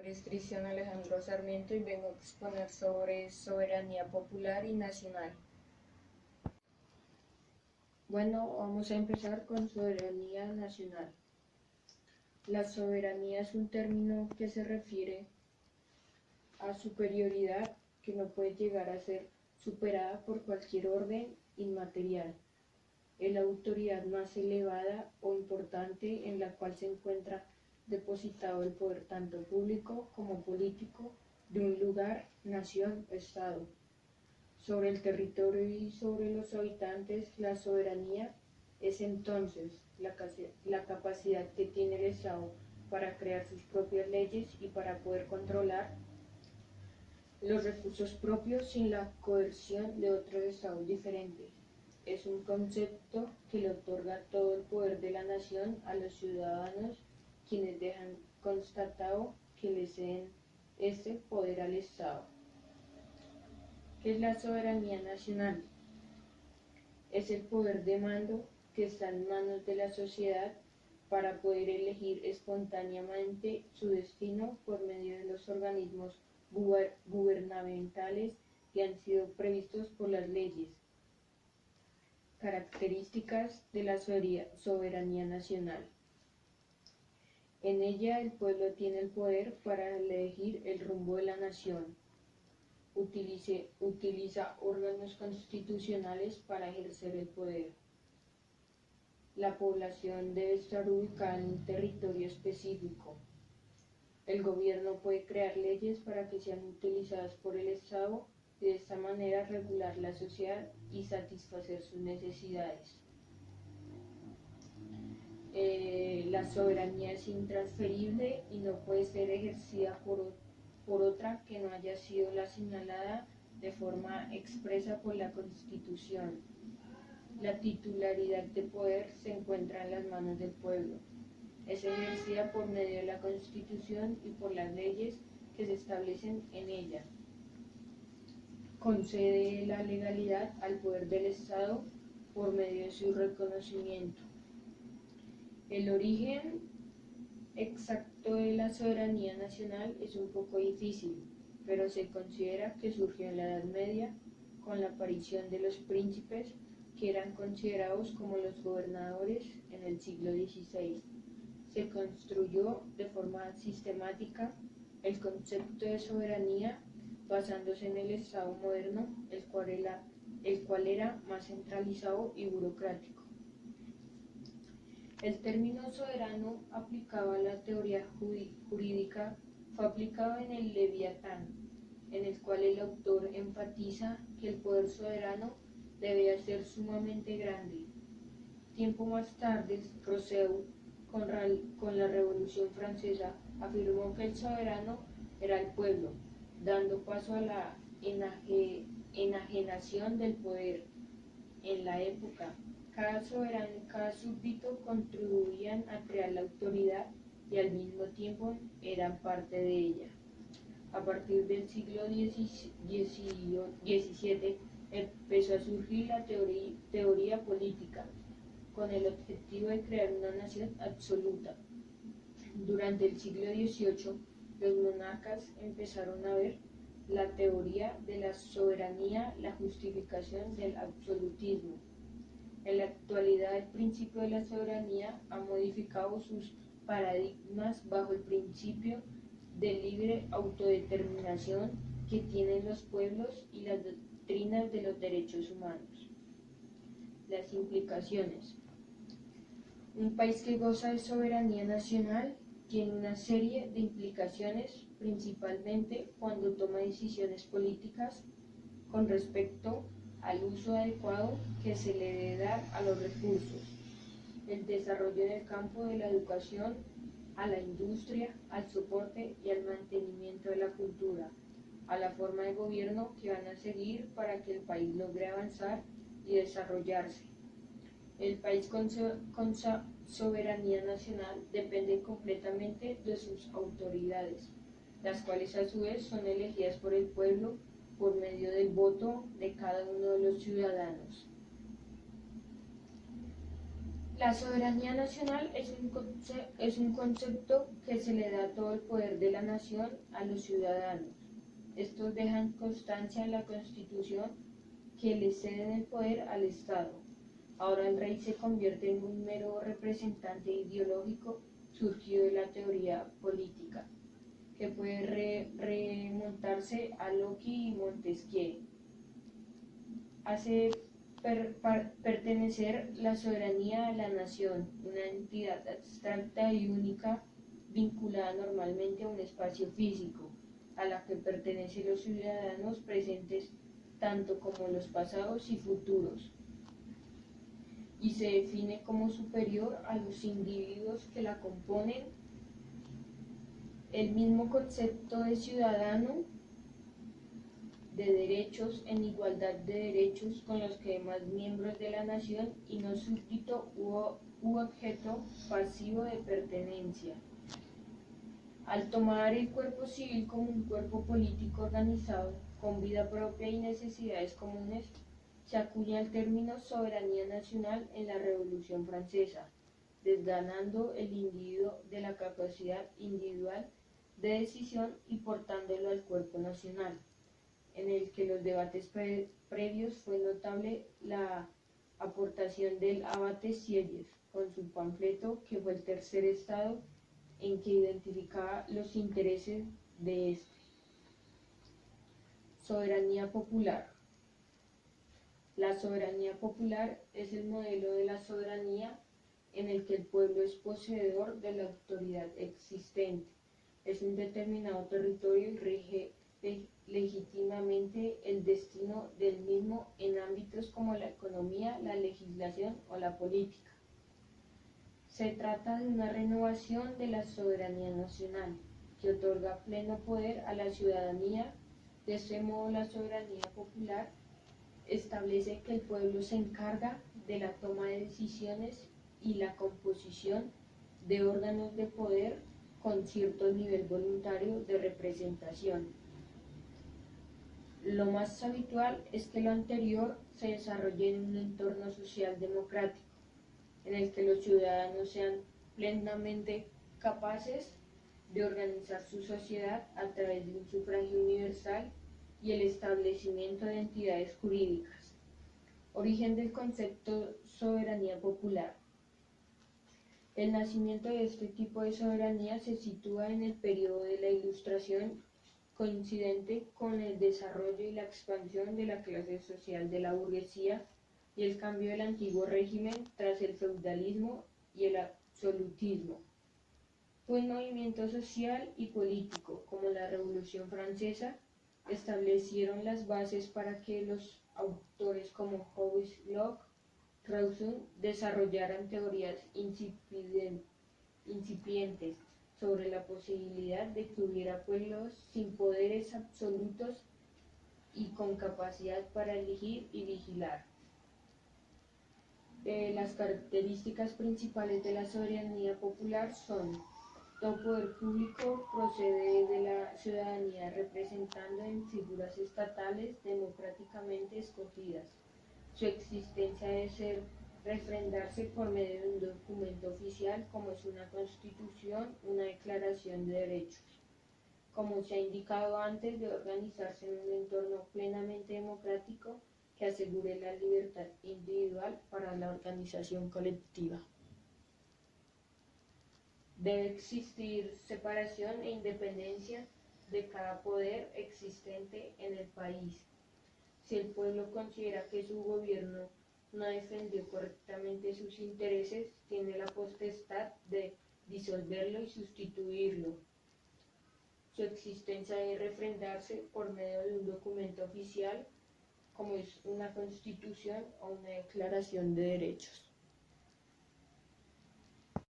es Cristian Alejandro Sarmiento y vengo a exponer sobre soberanía popular y nacional. Bueno, vamos a empezar con soberanía nacional. La soberanía es un término que se refiere a superioridad que no puede llegar a ser superada por cualquier orden inmaterial. Es la autoridad más elevada o importante en la cual se encuentra depositado el poder tanto público como político de un lugar, nación o estado. Sobre el territorio y sobre los habitantes, la soberanía es entonces la capacidad que tiene el Estado para crear sus propias leyes y para poder controlar los recursos propios sin la coerción de otros estados diferentes. Es un concepto que le otorga todo el poder de la nación a los ciudadanos, quienes dejan constatado que le ceden este poder al Estado. ¿Qué es la soberanía nacional? Es el poder de mando que está en manos de la sociedad para poder elegir espontáneamente su destino por medio de los organismos gubernamentales que han sido previstos por las leyes. Características de la soberanía nacional. En ella el pueblo tiene el poder para elegir el rumbo de la nación. Utiliza órganos constitucionales para ejercer el poder. La población debe estar ubicada en un territorio específico. El gobierno puede crear leyes para que sean utilizadas por el Estado y de esta manera regular la sociedad y satisfacer sus necesidades. La soberanía es intransferible y no puede ser ejercida por otra que no haya sido la señalada de forma expresa por la Constitución. La titularidad de poder se encuentra en las manos del pueblo. Es ejercida por medio de la Constitución y por las leyes que se establecen en ella. Concede la legalidad al poder del Estado por medio de su reconocimiento. El origen exacto de la soberanía nacional es un poco difícil, pero se considera que surgió en la Edad Media con la aparición de los príncipes que eran considerados como los gobernadores en el siglo XVI. Se construyó de forma sistemática el concepto de soberanía basándose en el Estado moderno, el cual era más centralizado y burocrático. El término soberano aplicado a la teoría jurídica fue aplicado en el Leviatán, en el cual el autor enfatiza que el poder soberano debía ser sumamente grande. Tiempo más tarde, Rousseau, con la Revolución Francesa, afirmó que el soberano era el pueblo, dando paso a la enajenación del poder. En la época, cada soberano y cada súbdito contribuían a crear la autoridad y al mismo tiempo eran parte de ella. A partir del siglo XVII empezó a surgir la teoría política, con el objetivo de crear una nación absoluta. Durante el siglo XVIII, los monarcas empezaron a ver la teoría de la soberanía, la justificación del absolutismo. En la actualidad, el principio de la soberanía ha modificado sus paradigmas bajo el principio de libre autodeterminación que tienen los pueblos y las doctrinas de los derechos humanos. Las implicaciones. Un país que goza de soberanía nacional tiene una serie de implicaciones, principalmente cuando toma decisiones políticas con respecto al uso adecuado que se le debe dar a los recursos, el desarrollo en el campo de la educación, a la industria, al soporte y al mantenimiento de la cultura, a la forma de gobierno que van a seguir para que el país logre avanzar y desarrollarse. El país con soberanía nacional depende completamente de sus autoridades, las cuales a su vez son elegidas por el pueblo por medio del voto de cada uno de los ciudadanos. La soberanía nacional es un concepto que se le da todo el poder de la nación a los ciudadanos. Estos dejan constancia en la Constitución que le ceden el poder al Estado. Ahora el rey se convierte en un mero representante ideológico surgido de la teoría política, que puede remontarse a Locke y Montesquieu. Hace pertenecer la soberanía a la nación, una entidad abstracta y única vinculada normalmente a un espacio físico, a la que pertenecen los ciudadanos presentes tanto como los pasados y futuros, y se define como superior a los individuos que la componen. El mismo concepto de ciudadano, de derechos en igualdad de derechos con los que demás miembros de la nación y no súbdito u objeto pasivo de pertenencia. Al tomar el cuerpo civil como un cuerpo político organizado, con vida propia y necesidades comunes, se acuña el término soberanía nacional en la Revolución Francesa, desganando el individuo de la capacidad individual de decisión y portándolo al cuerpo nacional, en el que los debates previos fue notable la aportación del abate Sieyes, con su panfleto que fue el tercer estado en que identificaba los intereses de este. Soberanía popular. La soberanía popular es el modelo de la soberanía en el que el pueblo es poseedor de la autoridad existente, es un determinado territorio y rige legítimamente el destino del mismo en ámbitos como la economía, la legislación o la política. Se trata de una renovación de la soberanía nacional, que otorga pleno poder a la ciudadanía. De este modo, la soberanía popular establece que el pueblo se encarga de la toma de decisiones y la composición de órganos de poder con cierto nivel voluntario de representación. Lo más habitual es que lo anterior se desarrolle en un entorno social democrático, en el que los ciudadanos sean plenamente capaces de organizar su sociedad a través de un sufragio universal y el establecimiento de entidades jurídicas. Origen del concepto soberanía popular. El nacimiento de este tipo de soberanía se sitúa en el periodo de la Ilustración, coincidente con el desarrollo y la expansión de la clase social de la burguesía y el cambio del antiguo régimen tras el feudalismo y el absolutismo. Fue un movimiento social y político, como la Revolución Francesa, establecieron las bases para que los autores como Hobbes, Locke, Rousseau desarrollaran teorías incipientes sobre la posibilidad de que hubiera pueblos sin poderes absolutos y con capacidad para elegir y vigilar. Las características principales de la soberanía popular son: todo poder público procede de la ciudadanía representando en figuras estatales democráticamente escogidas. Su existencia debe refrendarse por medio de un documento oficial como es una constitución, una declaración de derechos. Como se ha indicado antes, debe organizarse en un entorno plenamente democrático que asegure la libertad individual para la organización colectiva. Debe existir separación e independencia de cada poder existente en el país. Si el pueblo considera que su gobierno no defendió correctamente sus intereses, tiene la potestad de disolverlo y sustituirlo. Su existencia debe refrendarse por medio de un documento oficial, como es una constitución o una declaración de derechos.